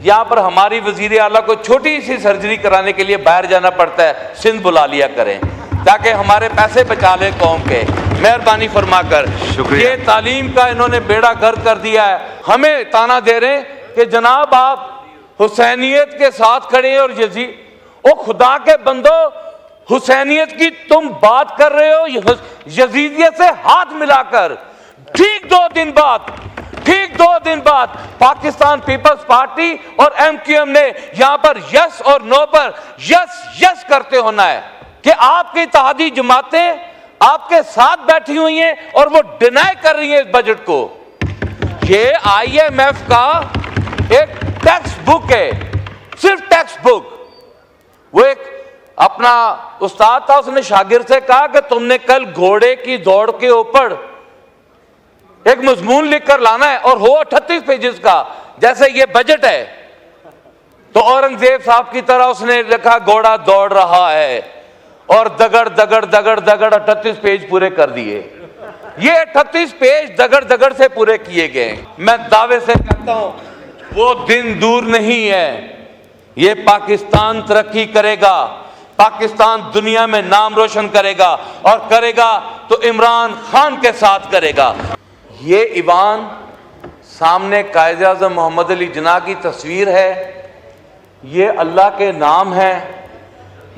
यहाँ पर हमारी वजीर आला को छोटी सी सर्जरी कराने के लिए बाहर जाना पड़ता है, सिंध बुला लिया करें ताकि हमारे पैसे बचा ले कौम के, मेहरबानी फरमाकर। ये तालीम का इन्होंने बेड़ा गर्क कर दिया है। हमें ताना दे रहे हैं कि जनाब आप हुसैनियत के साथ खड़े हैं और यजीद, ओ खुदा के बंदो, हुसैनियत की तुम बात कर रहे हो यजीदियत से हाथ मिलाकर। ठीक दो दिन बाद पाकिस्तान पीपल्स पार्टी और एमक्यूएम ने यहां पर यस और नो पर यस करते होना है कि आपकी इत्तेहादी जमातें आपके साथ बैठी हुई हैं और वो डिनाई कर रही हैं इस बजट को। ये आईएमएफ का एक टेक्स्ट बुक है, सिर्फ टेक्स्ट बुक। वो एक अपना उस्ताद था, उसने शागिर्द से कहा कि तुमने कल घोड़े की दौड़ के ऊपर एक मजमून लिखकर लाना है और हो 38 पेजेस का, जैसे ये बजट है। तो औरंगजेब साहब की तरह उसने लिखा घोड़ा दौड़ रहा है और दगड़ 38 पेज पूरे कर दिए। ये 38 पेज दगड़ से पूरे किए गए। मैं दावे से कहता हूं वो दिन दूर नहीं है, ये पाकिस्तान तरक्की करेगा, पाकिस्तान दुनिया में नाम रोशन करेगा और करेगा तो इमरान खान के साथ करेगा। ये ईवान सामने कायद-ए-आज़म मोहम्मद अली जिन्ना की तस्वीर है, ये अल्लाह के नाम है,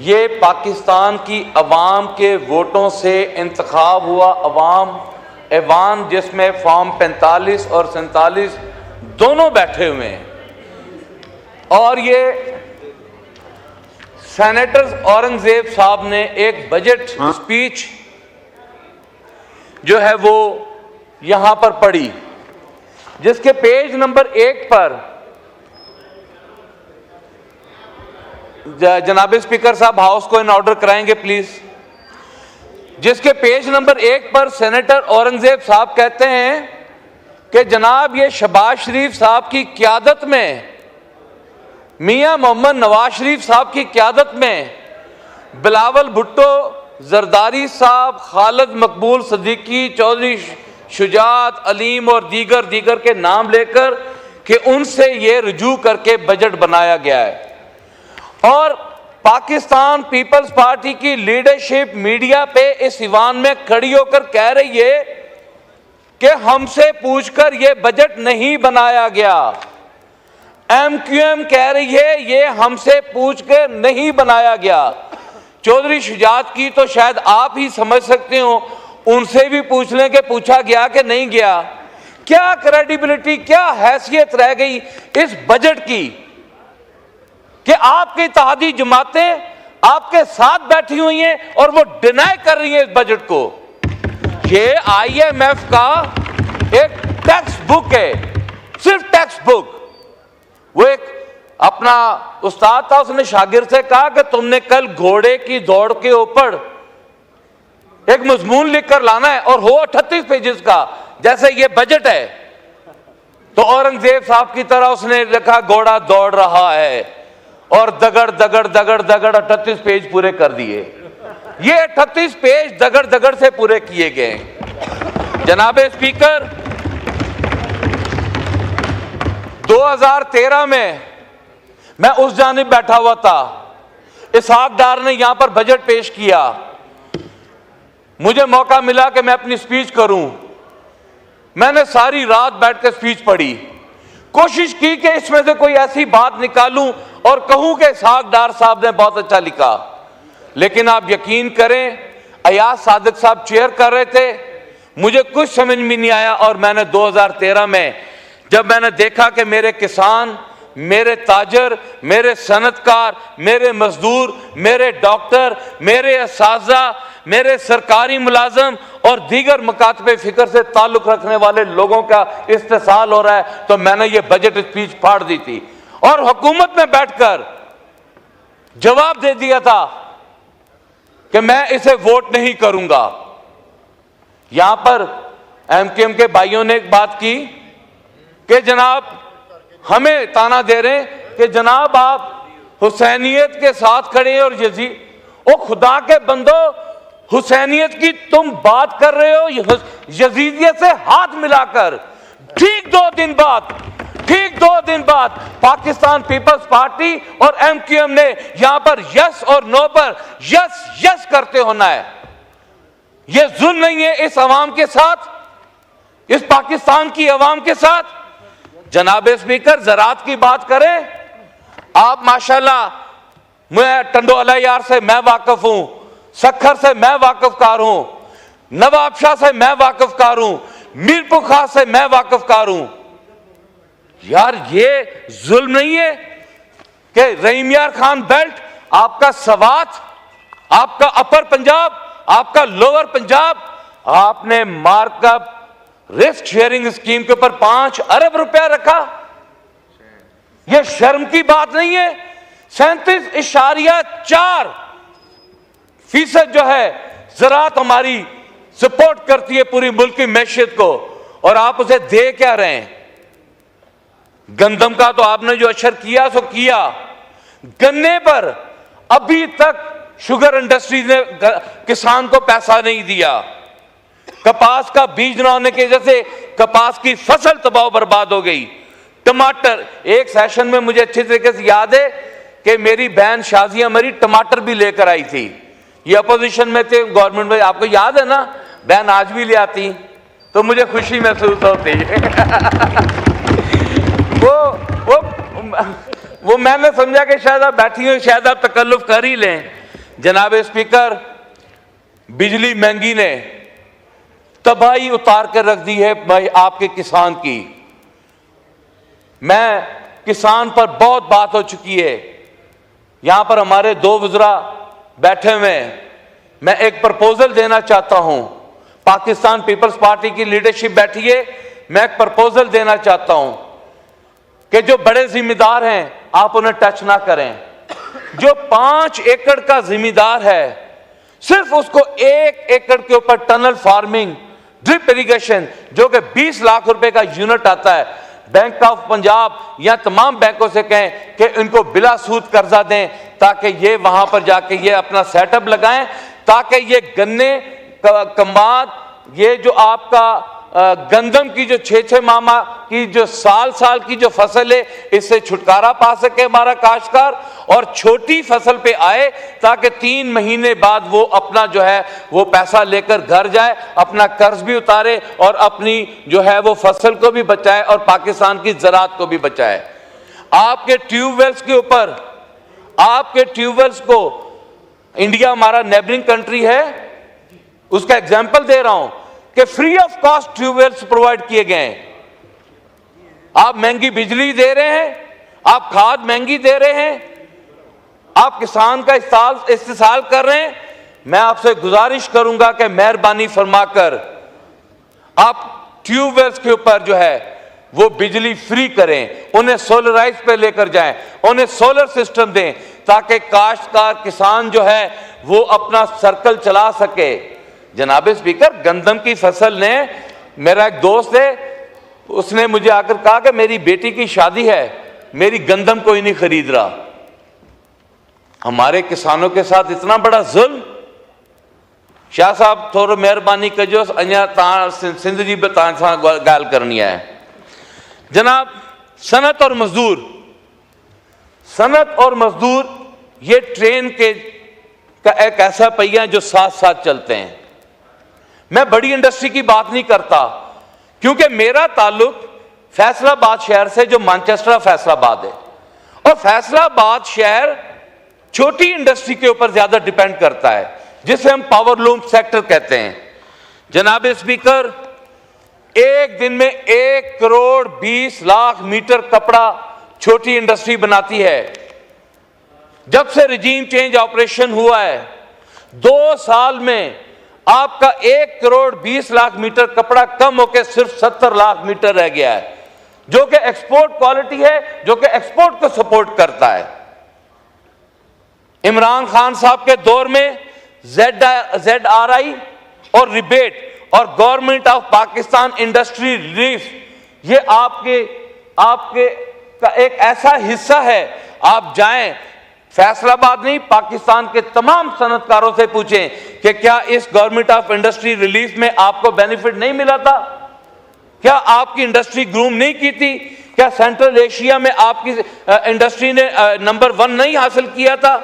ये पाकिस्तान की अवाम के वोटों से इंतखाब हुआ ऐवान जिसमें फॉर्म 45 और 47 दोनों बैठे हुए हैं। और ये सेनेटर औरंगजेब साहब ने एक बजट स्पीच जो है वो यहां पर पढ़ी, जिसके पेज नंबर 1 पर जनाब स्पीकर साहब हाउस को इन ऑर्डर कराएंगे प्लीज। जिसके पेज नंबर 1 पर सेनेटर औरंगजेब साहब कहते हैं कि जनाब ये शहबाज शरीफ साहब की क़यादत में, मियां मोहम्मद नवाज शरीफ साहब की क़यादत में बिलावल भुट्टो, जरदारी साहब, खालिद मकबूल सिद्दीकी, चौधरी शुजात, अलीम और दीगर के नाम लेकर कि उनसे ये रुजू करके बजट बनाया गया है। और पाकिस्तान पीपल्स पार्टी की लीडरशिप मीडिया पे इस ईवान में खड़ी होकर कह रही है कि हमसे पूछकर ये बजट नहीं बनाया गया। एमक्यूएम कह रही है ये हमसे पूछकर नहीं बनाया गया। चौधरी शुजात की तो शायद आप ही समझ सकते हो, उनसे भी पूछ लें कि पूछा गया कि नहीं गया। क्या क्रेडिबिलिटी, क्या हैसियत रह गई इस बजट की कि आपकी इत्तेहादी जमातें आपके साथ बैठी हुई हैं और वो डिनाई कर रही हैं इस बजट को। ये आईएमएफ का एक टेक्स्ट बुक है, सिर्फ टेक्स्ट बुक। वो एक अपना उस्ताद था, उसने शागिर्द से कहा कि तुमने कल घोड़े की दौड़ के ऊपर एक मजमून लिखकर लाना है और हो 38 पेजेस का, जैसे ये बजट है। तो औरंगजेब साहब की तरह उसने लिखा घोड़ा दौड़ रहा है और दगड़ 38 पेज पूरे कर दिए। ये 38 पेज दगड़ से पूरे किए गए। जनाब स्पीकर, 2013 में मैं उस जानिब बैठा हुआ था, इसहाक डार ने यहां पर बजट पेश किया, मुझे मौका मिला कि मैं अपनी स्पीच करूं। मैंने सारी रात बैठकर स्पीच पढ़ी, कोशिश की कि इसमें से कोई ऐसी बात निकालूं और कहूं कि इसहाक डार साहब ने बहुत अच्छा लिखा। लेकिन आप यकीन करें, अयाज सादिक साहब चेयर कर रहे थे, मुझे कुछ समझ में नहीं आया। और मैंने 2013 में जब मैंने देखा कि मेरे किसान, मेरे ताजर, मेरे सनतकार, मेरे मजदूर, मेरे डॉक्टर, मेरे असातिज़ा, मेरे सरकारी मुलाजम और दीगर मकातबे फिक्र से ताल्लुक रखने वाले लोगों का इस्तेसाल हो रहा है, तो मैंने ये बजट स्पीच फाड़ दी थी और हुकूमत में बैठकर जवाब दे दिया था कि मैं इसे वोट नहीं करूंगा। यहां पर एमक्यूएम के भाइयों ने एक बात की कि जनाब हमें ताना दे रहे हैं कि जनाब आप हुसैनियत के साथ खड़े हैं और यजीद, ओ खुदा के बंदो, हुसैनियत की तुम बात कर रहे हो यजीदियत से हाथ मिलाकर। ठीक ठीक 2 दिन बाद पाकिस्तान पीपल्स पार्टी और MQM ने यहां पर यस और नो पर यस यस करते होना है। यह जुल्म नहीं है इस अवाम के साथ, इस पाकिस्तान की अवाम के साथ। जनाब स्पीकर, ज़राअत की बात करें, आप माशाल्लाह, मैं टंडोला यार से मैं वाकिफ हूं, सखर से मैं वाकिफकार हूं, नवाबशाह से मैं वाकिफकार हूं, मीरपुर खास से मैं वाकिफकार हूं। यार ये जुल्म नहीं है कि रहीम यार खान बेल्ट, आपका सवात, आपका अपर पंजाब, आपका लोअर पंजाब, आपने मार्कअप रिस्क शेयरिंग स्कीम के ऊपर 5 अरब रुपया रखा। यह शर्म की बात नहीं है। 37.4% जो है ज़राअत हमारी सपोर्ट करती है पूरी मुल्क की मैशियत को, और आप उसे दे क्या रहे हैं? गंदम का तो आपने जो अशर किया सो किया। गन्ने पर अभी तक शुगर इंडस्ट्री ने किसान को पैसा नहीं दिया। कपास का बीज न होने की वजह से कपास की फसल तबाह बर्बाद हो गई। टमाटर, एक सेशन में मुझे अच्छी तरीके से याद है कि मेरी बहन शाजिया मरी टमाटर भी लेकर आई थी। ये अपोजिशन में थे, गवर्नमेंट में, आपको याद है ना? बहन आज भी ले आती तो मुझे खुशी महसूस होती वो मैंने समझा कि शायद आप बैठी हो, शायद आप तकल्लुफ कर ही लें। जनाब स्पीकर, बिजली महंगी ने तबाही उतार कर रख दी है भाई आपके किसान की। मैं किसान पर बहुत बात हो चुकी है, यहां पर हमारे 2 वज़रा बैठे हुए हैं। मैं एक प्रपोजल देना चाहता हूं, पाकिस्तान पीपल्स पार्टी की लीडरशिप बैठी है, मैं एक प्रपोजल देना चाहता हूं कि जो बड़े जिम्मेदार हैं आप उन्हें टच ना करें। जो 5 एकड़ का जिम्मेदार है, सिर्फ उसको 1 एकड़ के ऊपर टनल फार्मिंग, ड्रिप इरिगेशन, जो कि 20 लाख रुपए का यूनिट आता है, बैंक ऑफ पंजाब या तमाम बैंकों से कहें कि इनको बिला सूद कर्जा दें, ताकि ये वहां पर जाके ये अपना सेटअप लगाएं, ताकि ये गन्ने कमाद, ये जो आपका गंदम की जो 6-6 माह की जो साल की जो फसल है, इससे छुटकारा पा सके हमारा काश्तकार, और छोटी फसल पे आए ताकि 3 महीने बाद वो अपना जो है वो पैसा लेकर घर जाए, अपना कर्ज भी उतारे और अपनी जो है वो फसल को भी बचाए और पाकिस्तान की ज़राअत को भी बचाए। आपके ट्यूबवेल्स के ऊपर, आपके ट्यूबवेल्स को, इंडिया हमारा नेबरिंग कंट्री है, उसका एग्जाम्पल दे रहा हूं कि free of cost tube wells provide किए गए हैं। आप महंगी बिजली दे रहे हैं, आप खाद महंगी दे रहे हैं, आप किसान का इस्तेसाल कर रहे हैं। मैं आपसे गुजारिश करूंगा कि मेहरबानी फरमाकर आप ट्यूबवेल्स के ऊपर जो है वो बिजली फ्री करें, उन्हें सोलराइज पे लेकर जाएं, उन्हें सोलर सिस्टम दें, ताकि काश्तकार किसान जो है वो अपना सर्कल चला सके। जनाब स्पीकर, गंदम की फसल ने, मेरा एक दोस्त है, उसने मुझे आकर कहा कि मेरी बेटी की शादी है, मेरी गंदम कोई नहीं खरीद रहा। हमारे किसानों के साथ इतना बड़ा जुल्म। शाह साहब थोड़ा मेहरबानी कजो, अञा सिंध जी गाल करनी है। जनाब, सनत और मजदूर, सनत और मजदूर ये ट्रेन के का एक ऐसा पहिया जो साथ साथ चलते हैं। मैं बड़ी इंडस्ट्री की बात नहीं करता, क्योंकि मेरा ताल्लुक फैसलाबाद शहर से, जो मैनचेस्टर फैसलाबाद है, और फैसलाबाद शहर छोटी इंडस्ट्री के ऊपर ज्यादा डिपेंड करता है, जिसे हम पावरलूम सेक्टर कहते हैं। जनाब स्पीकर, एक दिन में 1 करोड़ 20 लाख मीटर कपड़ा छोटी इंडस्ट्री बनाती है। जब से रिजीम चेंज ऑपरेशन हुआ है, 2 साल में आपका 1 करोड़ 20 लाख मीटर कपड़ा कम होकर सिर्फ 70 लाख मीटर रह गया है, जो कि एक्सपोर्ट क्वालिटी है, जो कि एक्सपोर्ट को सपोर्ट करता है। इमरान खान साहब के दौर में ZRI और रिबेट और government of Pakistan industry relief, ये आपके का एक ऐसा हिस्सा है। आप जाएं, फैसलाबाद नहीं, पाकिस्तान के तमाम सनतकारों से पूछें कि क्या इस गवर्नमेंट ऑफ इंडस्ट्री रिलीफ में आपको बेनिफिट नहीं मिला था? क्या आपकी इंडस्ट्री ग्रूम नहीं की थी? क्या सेंट्रल एशिया में आपकी इंडस्ट्री ने नंबर 1 नहीं हासिल किया था?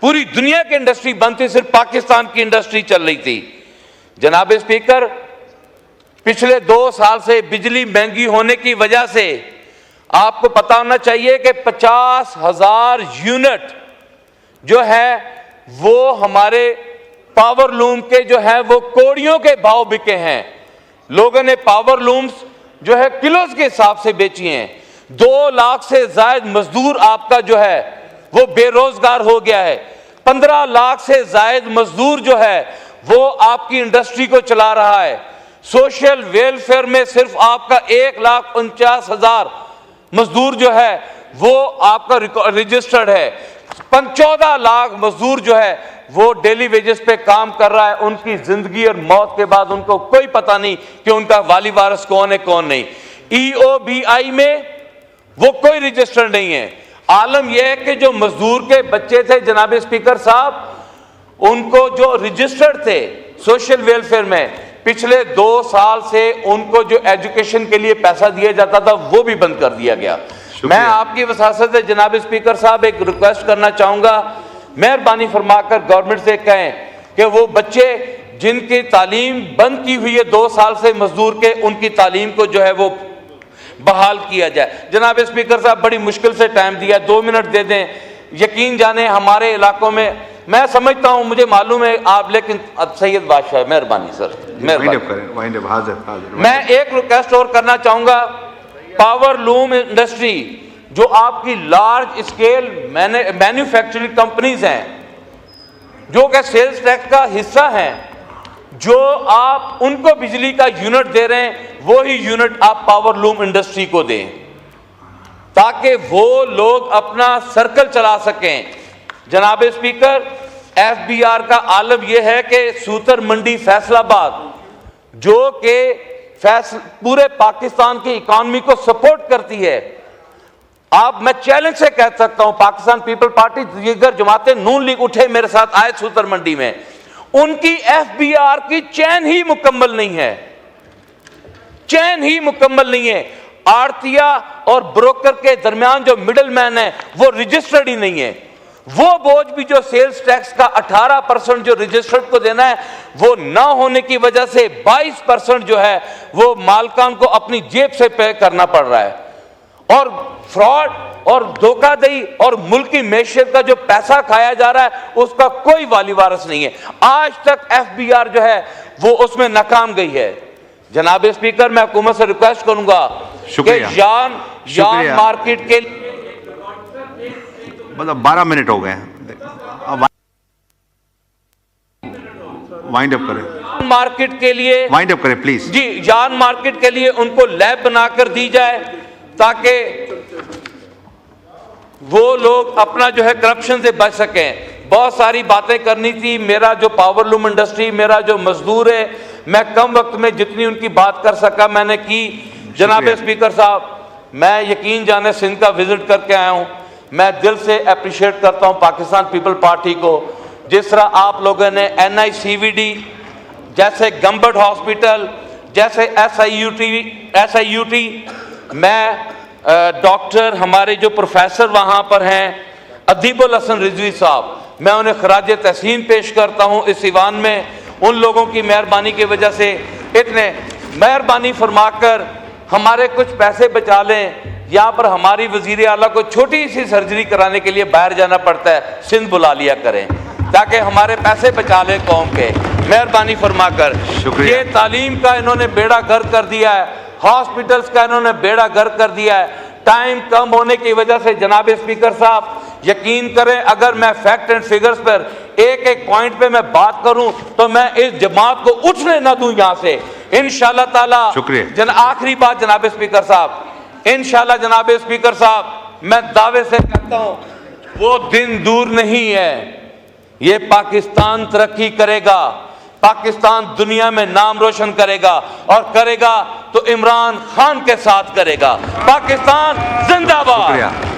पूरी दुनिया की इंडस्ट्री बंद थी, सिर्फ पाकिस्तान की इंडस्ट्री चल रही थी। जनाब स्पीकर, पिछले 2 साल से बिजली महंगी होने की वजह से आपको पता होना चाहिए कि 50,000 यूनिट जो है वो हमारे पावर लूम के जो है वो कोड़ियों के भाव बिके हैं। लोगों ने पावर लूम्स जो है किलोज के हिसाब से बेची हैं। 2 लाख से ज्यादा मजदूर आपका जो है वो बेरोजगार हो गया है। 15 लाख से ज्यादा मजदूर जो है वो आपकी इंडस्ट्री को चला रहा है। सोशल वेलफेयर में सिर्फ आपका 1,49,000 मजदूर जो है वो आपका रजिस्टर्ड है। 14 लाख मजदूर जो है वो डेली वेजेस पे काम कर रहा है। उनकी जिंदगी और मौत के बाद उनको कोई पता नहीं कि उनका वाली वारिस कौन है कौन नहीं। EOBI में वो कोई रजिस्टर नहीं है। आलम यह है कि जो मजदूर के बच्चे थे जनाब स्पीकर साहब, उनको जो रजिस्टर्ड थे सोशल वेलफेयर में, पिछले 2 साल से उनको जो एजुकेशन के लिए पैसा दिया जाता था वो भी बंद कर दिया गया। मैं आपकी वसासत से जनाब स्पीकर साहब एक रिक्वेस्ट करना चाहूंगा, मेहरबानी फरमाकर गवर्नमेंट से कहें कि वो बच्चे जिनकी तालीम बंद की हुई है 2 साल से मजदूर के, उनकी तालीम को जो है वो बहाल किया जाए। जनाब स्पीकर साहब, बड़ी मुश्किल से टाइम दिया, 2 मिनट दे दें। यकीन जाने हमारे इलाकों में, मैं समझता हूं, मुझे मालूम है आप, लेकिन सैयद बादशाह, मेहरबानी सर, मेहरबानी। मैं एक रिक्वेस्ट और करना चाहूंगा, पावर लूम इंडस्ट्री जो आपकी लार्ज स्केल मैन्युफैक्चरिंग कंपनीज हैं जो कि सेल्स टैक्स का हिस्सा हैं, जो आप उनको बिजली का यूनिट दे रहे हैं वो ही यूनिट आप पावर लूम इंडस्ट्री को दें ताकि वो लोग अपना सर्कल चला सकें। जनाब स्पीकर, FBR का आलम यह है कि सूतर मंडी फैसलाबाद जो कि पूरे पाकिस्तान की इकॉनमी को सपोर्ट करती है, मैं चैलेंज से कह सकता हूं, पाकिस्तान पीपल पार्टी दीगर जमातें नून लीग उठे मेरे साथ आए सूतर मंडी में, उनकी FBR की चैन ही मुकम्मल नहीं है, चैन ही मुकम्मल नहीं है। आड़तिया और ब्रोकर के दरमियान जो मिडल मैन है वो रजिस्टर्ड ही नहीं है। वो बोझ भी जो सेल्स टैक्स का 18% जो रजिस्टर्ड को देना है वो ना होने की वजह से 22% जो है वो मालकान को अपनी जेब से पे करना पड़ रहा है। और फ्रॉड और धोखाधड़ी और मुल्की मैशियत का जो पैसा खाया जा रहा है उसका कोई वाली वारिस नहीं है। आज तक FBR जो है वो उसमें नाकाम गई है। जनाब स्पीकर, मैं हुकूमत से रिक्वेस्ट करूंगा कि यान मार्केट के, मतलब 12 मिनट हो गए, वाइंड अप करें, मार्केट के लिए वाइंड अप करें प्लीज जी। यान मार्केट के लिए उनको लैब बनाकर दी जाए ताकि वो लोग अपना जो है करप्शन से बच सकें। बहुत सारी बातें करनी थी, मेरा जो पावर लूम इंडस्ट्री, मेरा जो मजदूर है, मैं कम वक्त में जितनी उनकी बात कर सका मैंने की। जनाब स्पीकर साहब, मैं यकीन जाने सिंध का विजिट करके आया हूं। मैं दिल से अप्रिशिएट करता हूं पाकिस्तान पीपल पार्टी को, जिस तरह आप लोगों ने NICVD जैसे गंबट हॉस्पिटल जैसे SIUT, मैं डॉक्टर हमारे जो प्रोफेसर वहां पर हैं अदीबुल हसन रिजवी साहब, मैं उन्हें खराज तहसीन पेश करता हूं इस ईवान में। उन लोगों की मेहरबानी की वजह से इतने मेहरबानी फरमाकर हमारे कुछ पैसे बचा लें। यहाँ पर हमारी वजीर आला को छोटी सी सर्जरी कराने के लिए बाहर जाना पड़ता है, सिंध बुला लिया करें ताकि हमारे पैसे बचा लें कौम के, मेहरबानी फरमाकर। ये तालीम का इन्होंने बेड़ा गर्क कर दिया है, हॉस्पिटल्स का इन्होंने बेड़ा गर्क कर दिया है। टाइम कम होने की वजह से जनाब स्पीकर साहब यकीन करें, अगर मैं फैक्ट एंड फिगर्स पर एक एक पॉइंट पे मैं बात करूं तो मैं इस जमात को उठने ना दूं यहां से, इंशाल्लाह ताला। आखिरी बात जनाब स्पीकर साहब, इंशाल्लाह जनाब स्पीकर साहब, मैं दावे से कहता हूं वो दिन दूर नहीं है, ये पाकिस्तान तरक्की करेगा, पाकिस्तान दुनिया में नाम रोशन करेगा और करेगा तो इमरान खान के साथ करेगा। पाकिस्तान जिंदाबाद।